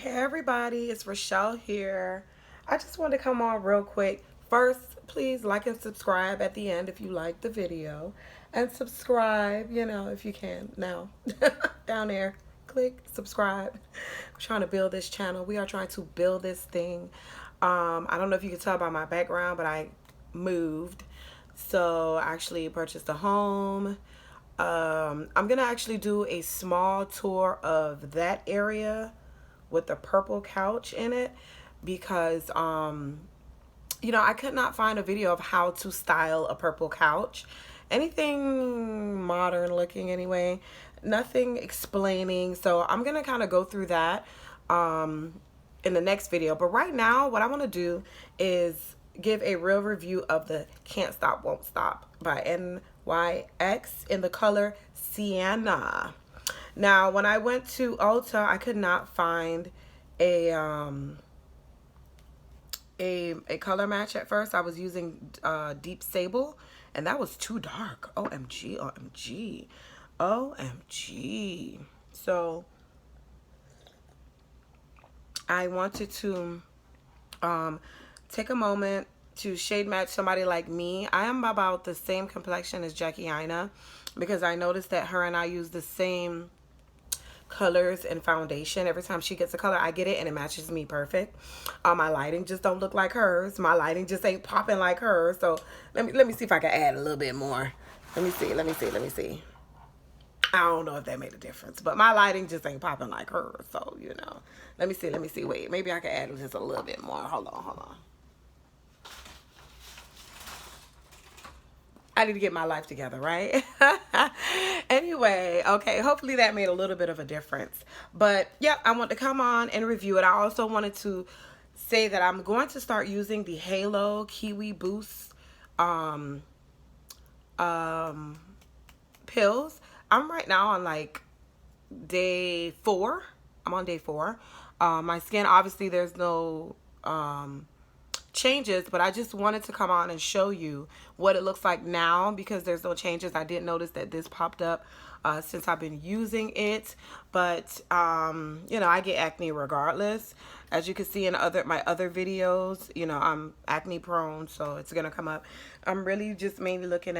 Hey everybody, it's Rochelle here. I just wanted to come on real quick. First, please like and subscribe at the end if you like the video. And subscribe, if you can. Now, down there, click subscribe. I'm trying to build this channel. We are trying to build this thing. I don't know if you can tell by my background, but I moved. So I actually purchased a home. I'm going to actually do a small tour of that area with the purple couch in it because I could not find a video of how to style a purple couch, anything modern looking anyway, nothing explaining. So I'm gonna kind of go through that in the next video, but right now what I want to do is give a real review of the Can't Stop Won't Stop by NYX in the color Sienna. Now, when I went to Ulta, I could not find a color match at first. I was using Deep Sable, and that was too dark. OMG, OMG, OMG. So I wanted to take a moment to shade match somebody like me. I am about the same complexion as Jackie Aina because I noticed that her and I use the same colors and foundation. Every time she gets a color, I get it and it matches me perfect. My lighting just don't look like hers. My lighting just ain't popping like hers. So let me see if I can add a little bit more. Let me see. I don't know if that made a difference, but my lighting just ain't popping like hers. So let me see. Wait, maybe I can add just a little bit more. Hold on. I need to get my life together, right? Anyway, okay, hopefully that made a little bit of a difference. But yeah, I want to come on and review it. I also wanted to say that I'm going to start using the Halo Kiwi Boost pills. I'm right now on like day 4. I'm on day 4. My skin, obviously there's no changes, but I just wanted to come on and show you what it looks like now because there's no changes. I did notice that this popped up since I've been using it, but I get acne regardless. As you can see in my other videos, I'm acne prone, so it's gonna come up. I'm really just mainly looking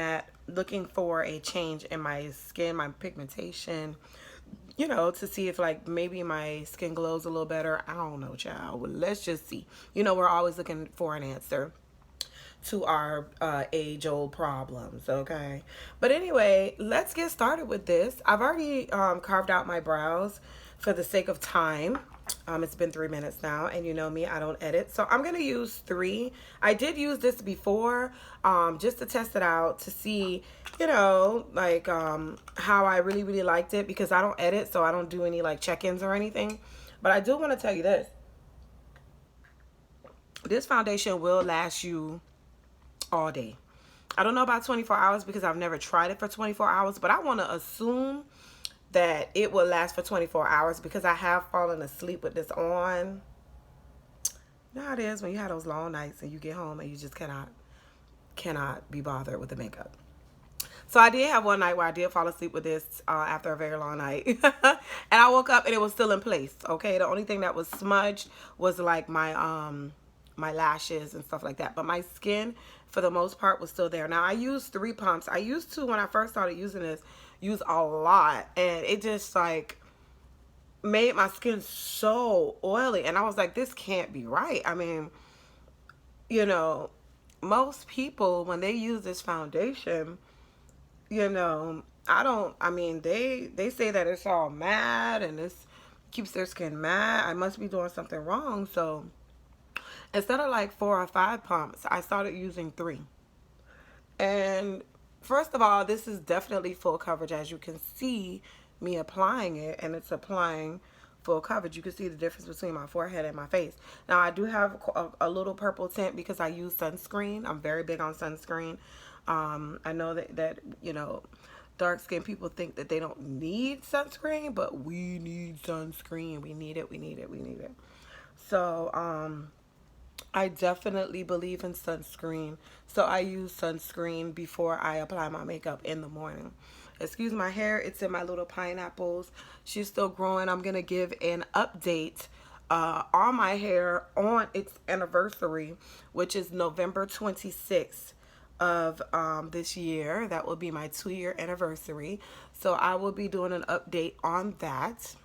for a change in my skin, my pigmentation, to see if like maybe my skin glows a little better. I don't know, child. Well, let's just see. We're always looking for an answer to our age-old problems, okay? But anyway, let's get started with this. I've already carved out my brows for the sake of time. It's been 3 minutes now, and you know me, I don't edit. So I'm going to use 3. I did use this before just to test it out to see, like how I really, really liked it because I don't edit, so I don't do any like check-ins or anything. But I do want to tell you this. This foundation will last you all day. I don't know about 24 hours because I've never tried it for 24 hours, but I want to assume that it will last for 24 hours because I have fallen asleep with this on. You know how it is when you have those long nights and you get home and you just cannot be bothered with the makeup. So I did have one night where I did fall asleep with this after a very long night. And I woke up and it was still in place, okay? The only thing that was smudged was like my lashes and stuff like that. But my skin, for the most part, was still there. Now, I used 3 pumps. I used to, when I first started using this, use a lot. And it just, like, made my skin so oily. And I was like, this can't be right. I mean, most people, when they use this foundation, they say that it's all matte and this keeps their skin matte. I must be doing something wrong. So instead of like 4 or 5 pumps, I started using 3. And first of all, this is definitely full coverage. As you can see me applying it, and it's applying full coverage. You can see the difference between my forehead and my face. Now, I do have a little purple tint because I use sunscreen. I'm very big on sunscreen. I know that dark skinned people think that they don't need sunscreen, but we need sunscreen. We need it. So, I definitely believe in sunscreen. So I use sunscreen before I apply my makeup in the morning. Excuse my hair. It's in my little pineapples. She's still growing. I'm going to give an update on my hair on its anniversary, which is November 26th of this year. That will be my 2-year anniversary. So I will be doing an update on that.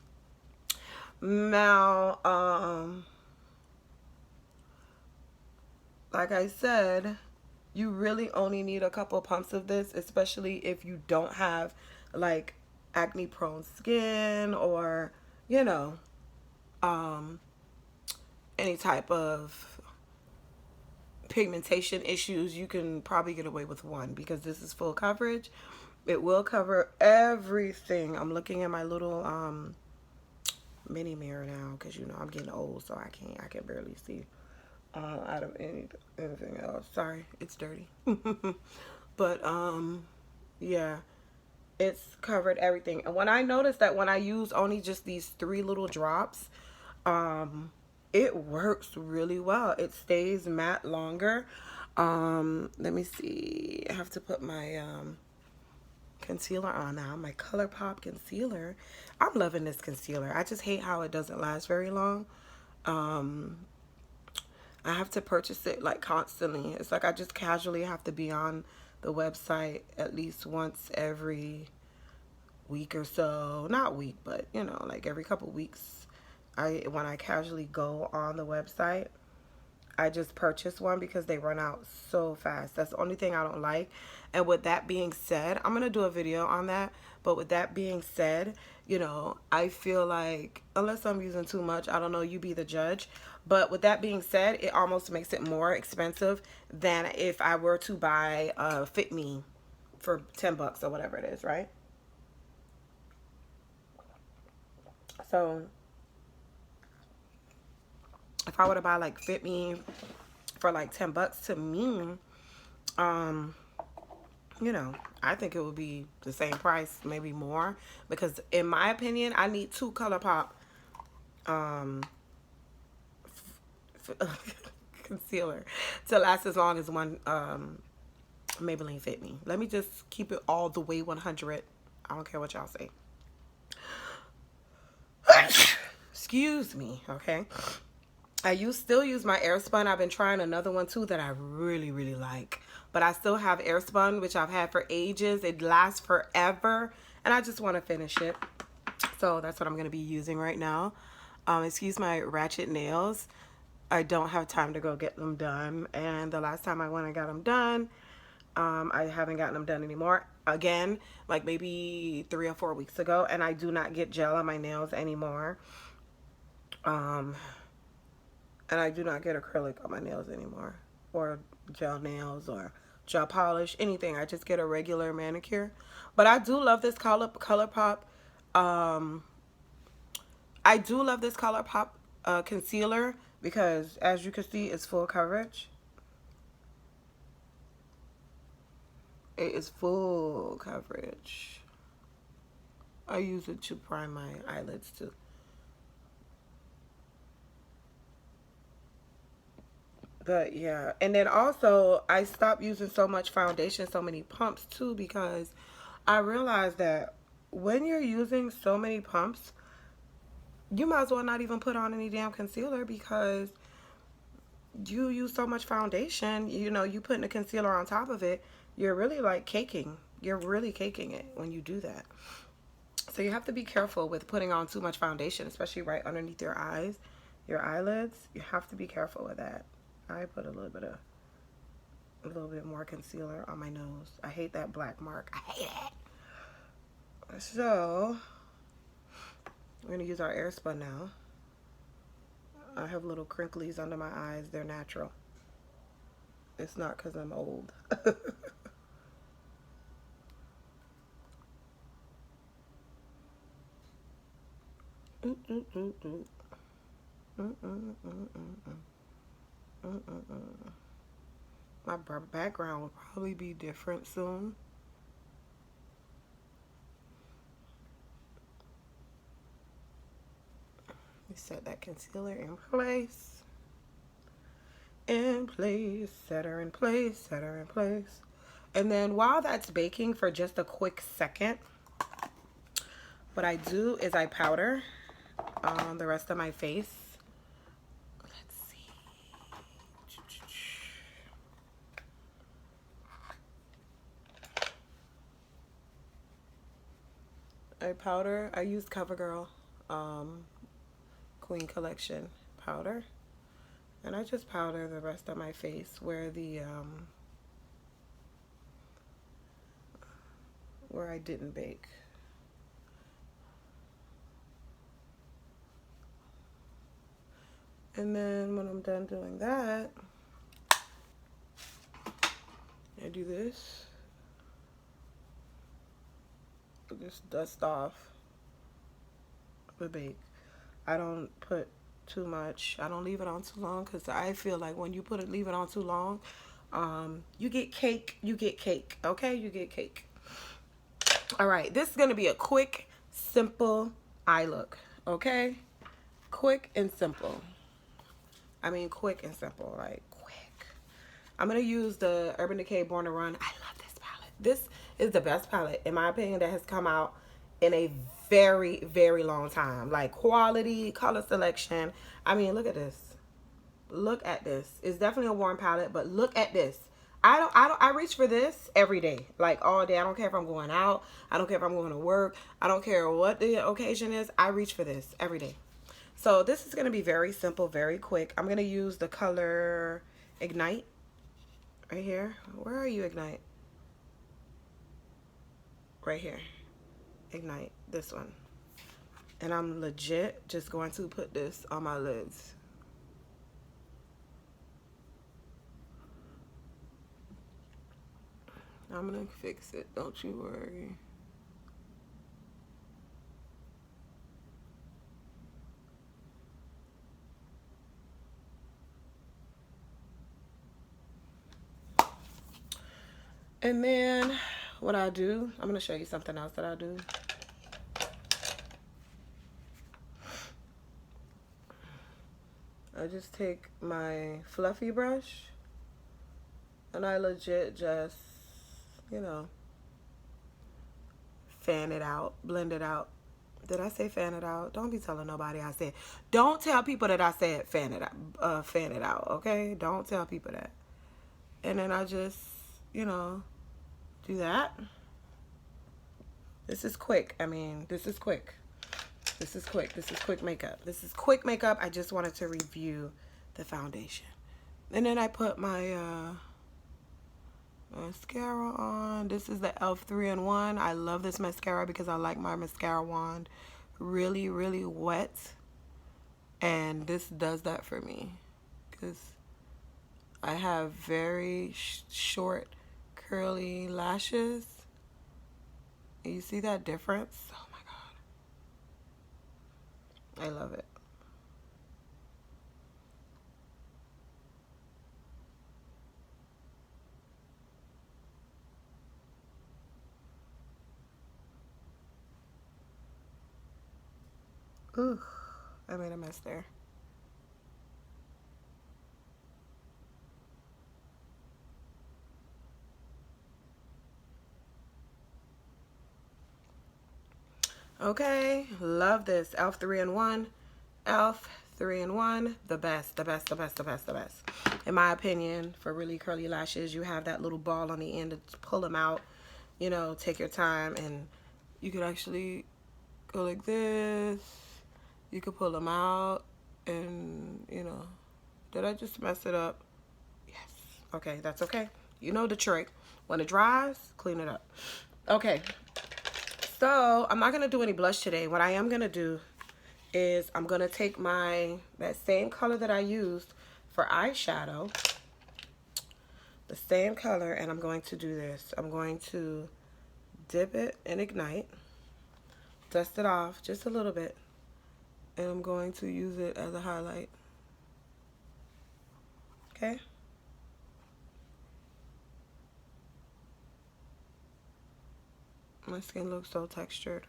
Now, like I said, you really only need a couple pumps of this, especially if you don't have like acne prone skin or, you know, any type of pigmentation issues. You can probably get away with one because this is full coverage. It will cover everything. I'm looking at my little mini mirror now because, you know, I'm getting old, so I can barely see out of anything else. Sorry, it's dirty. But yeah, it's covered everything. And when I noticed that when I use only just these 3 little drops, it works really well. It stays matte longer. Let me see. I have to put my concealer on now. My ColourPop concealer. I'm loving this concealer. I just hate how it doesn't last very long. I have to purchase it like constantly. It's like I just casually have to be on the website at least once every week or so. Not week, but you know, like every couple weeks. When I casually go on the website, I just purchase one because they run out so fast. That's the only thing I don't like. And with that being said, I'm going to do a video on that. But with that being said, you know, I feel like, unless I'm using too much, I don't know, you be the judge. But with that being said, it almost makes it more expensive than if I were to buy Fit Me for 10 bucks or whatever it is, right? So if I were to buy like Fit Me for like 10 bucks, to me, you know, I think it would be the same price, maybe more, because in my opinion, I need 2 ColourPop concealer to last as long as one Maybelline Fit Me. Let me just keep it all the way 100. I don't care what y'all say. Excuse me, okay? I still use my Airspun. I've been trying another one too that I really, really like. But I still have Airspun, which I've had for ages. It lasts forever. And I just want to finish it. So that's what I'm going to be using right now. Excuse my ratchet nails. I don't have time to go get them done. And the last time I went and got them done, I haven't gotten them done anymore. Again, like maybe 3 or 4 weeks ago. And I do not get gel on my nails anymore. And I do not get acrylic on my nails anymore, or gel nails, or gel polish, anything. I just get a regular manicure. But I do love this ColourPop. I do love this ColourPop concealer because, as you can see, it's full coverage. It is full coverage. I use it to prime my eyelids too. But yeah, and then also I stopped using so much foundation, so many pumps too, because I realized that when you're using so many pumps, you might as well not even put on any damn concealer because you use so much foundation. You know, you putting a concealer on top of it, you're really like caking. You're really caking it when you do that. So you have to be careful with putting on too much foundation, especially right underneath your eyes, your eyelids. You have to be careful with that. I put a little bit more concealer on my nose. I hate that black mark. I hate it. So we're gonna use our Airspun now. I have little crinklies under my eyes. They're natural. It's not because I'm old. My background will probably be different soon. We set that concealer in place. Set her in place, set her in place. And then while that's baking for just a quick second, what I do is I powder the rest of my face. a powder. I use CoverGirl Queen Collection powder. And I just powder the rest of my face where where I didn't bake. And then when I'm done doing that, I do this. Just dust off the bake. I don't put too much. I don't leave it on too long because I feel like when you leave it on too long, you get cake. You get cake. Okay, you get cake. All right, this is gonna be a quick, simple eye look. Okay, quick and simple. I mean, quick and simple, like quick. I'm gonna use the Urban Decay Born to Run. I love this palette. This is the best palette, in my opinion, that has come out in a very, very long time. Like quality, color selection. I mean, look at this. Look at this. It's definitely a warm palette, but look at this. I reach for this every day, like all day. I don't care if I'm going out. I don't care if I'm going to work. I don't care what the occasion is. I reach for this every day. So this is going to be very simple, very quick. I'm going to use the color Ignite right here. Where are you, Ignite? Right here. Ignite, this one. And I'm legit just going to put this on my lids. I'm going to fix it, don't you worry. And then what I do, I'm going to show you something else that I do. I just take my fluffy brush and I legit just, you know, fan it out, blend it out. Did I say fan it out? Don't be telling nobody I said. Don't tell people that I said fan it out, okay? Don't tell people that. And then I just, you know, do that. This is quick. I mean, this is quick. This is quick. This is quick makeup. This is quick makeup. I just wanted to review the foundation. And then I put my mascara on. This is the e.l.f. 3-in-1. I love this mascara because I like my mascara wand really, really wet. And this does that for me because I have very short, curly lashes. You see that difference? Oh my God. I love it. Ooh, I made a mess there. Okay, love this. e.l.f. 3-in-1. e.l.f. 3-in-1. The best, the best, the best, the best, the best. In my opinion, for really curly lashes, you have that little ball on the end to pull them out. You know, take your time and you could actually go like this. You could pull them out and, you know, did I just mess it up? Yes. Okay, that's okay. You know the trick. When it dries, clean it up. Okay. So, I'm not going to do any blush today. What I am going to do is I'm going to take that same color that I used for eyeshadow, the same color, and I'm going to do this. I'm going to dip it in Ignite, dust it off just a little bit, and I'm going to use it as a highlight. Okay? My skin looks so textured.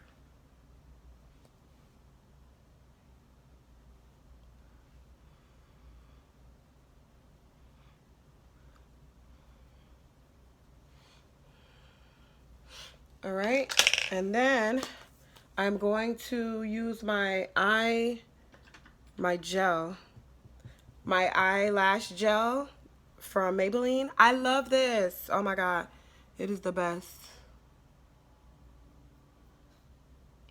All right, and then I'm going to use my gel, my eyelash gel from Maybelline. I love this. Oh my God, it is the best.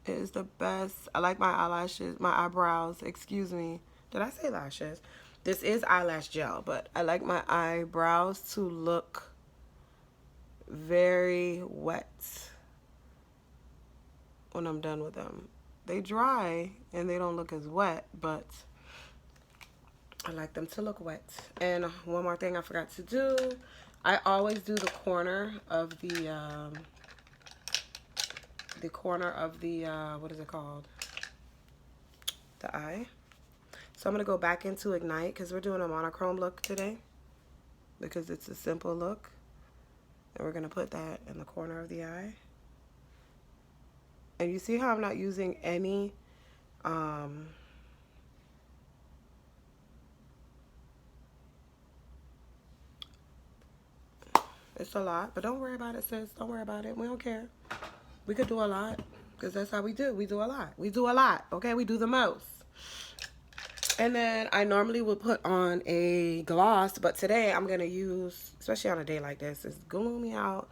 It is the best. I like my eyelashes, my eyebrows, excuse me. Did I say lashes? This is eyelash gel, but I like my eyebrows to look very wet when I'm done with them. They dry and they don't look as wet, but I like them to look wet. And one more thing I forgot to do. I always do the corner of the what is it called? The eye. So I'm going to go back into Ignite because we're doing a monochrome look today because it's a simple look. And we're going to put that in the corner of the eye. And you see how I'm not using any it's a lot, but don't worry about it, sis. Don't worry about it. We don't care. We could do a lot because that's how we do. We do a lot. We do a lot, okay? We do the most. And then I normally would put on a gloss, but today I'm going to use, especially on a day like this, it's gloomy out.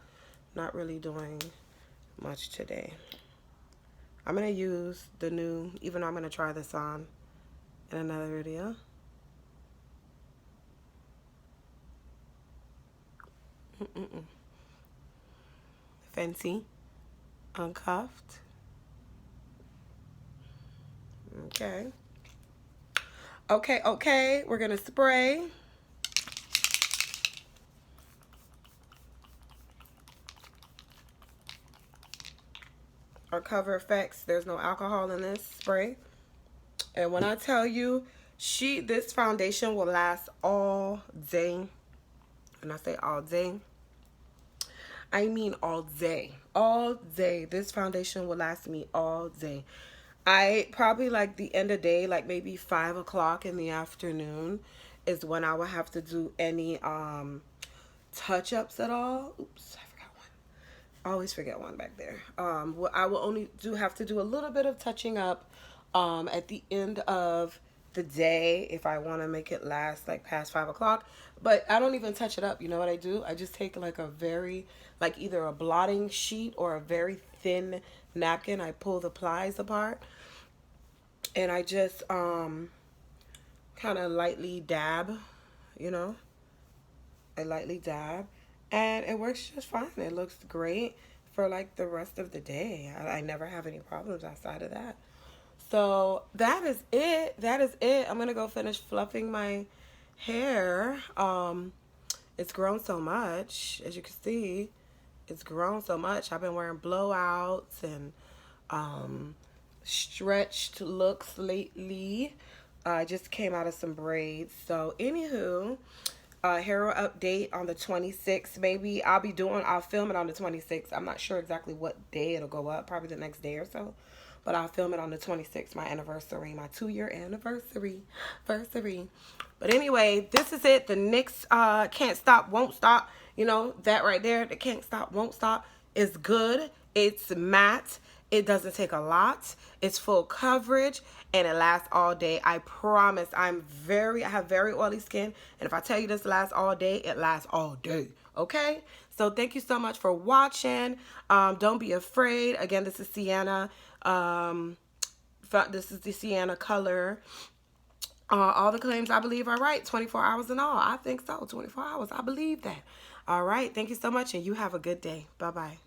Not really doing much today. I'm going to use the new, even though I'm going to try this on in another video. Fenty, uncuffed. Okay. Okay, we're gonna spray. Our Cover FX, there's no alcohol in this spray. And when I tell you, this foundation will last all day. When I say all day, I mean all day. All day. This foundation will last me all day. I probably like the end of day, like maybe 5 o'clock in the afternoon is when I will have to do any touch-ups at all. Oops, I forgot one. I always forget one back there. I will only have to do a little bit of touching up at the end of the day if I want to make it last like past 5 o'clock. But I don't even touch it up. You know what I do? I just take like a very, like either a blotting sheet or a very thin napkin. I pull the plies apart and I just kind of lightly dab, you know. I lightly dab and it works just fine. It looks great for like the rest of the day. I never have any problems outside of that. So that is it. That is it. I'm gonna go finish fluffing my hair. It's grown so much, as you can see. It's grown so much. I've been wearing blowouts and stretched looks lately. I just came out of some braids. So anywho, hair update on the 26th. Maybe I'll film it on the 26th. I'm not sure exactly what day it'll go up. Probably the next day or so. But I'll film it on the 26th, my anniversary, my 2-year anniversary. But anyway, this is it. The NYX Can't Stop, Won't Stop. You know, that right there, the Can't Stop, Won't Stop is good. It's matte. It doesn't take a lot. It's full coverage and it lasts all day. I promise. I have very oily skin. And if I tell you this lasts all day, it lasts all day. Okay? So thank you so much for watching. Don't be afraid. Again, this is Sienna. This is the Sienna color. All the claims I believe are right. 24 hours and all. I think so. 24 hours. I believe that. All right. Thank you so much and you have a good day. Bye-bye.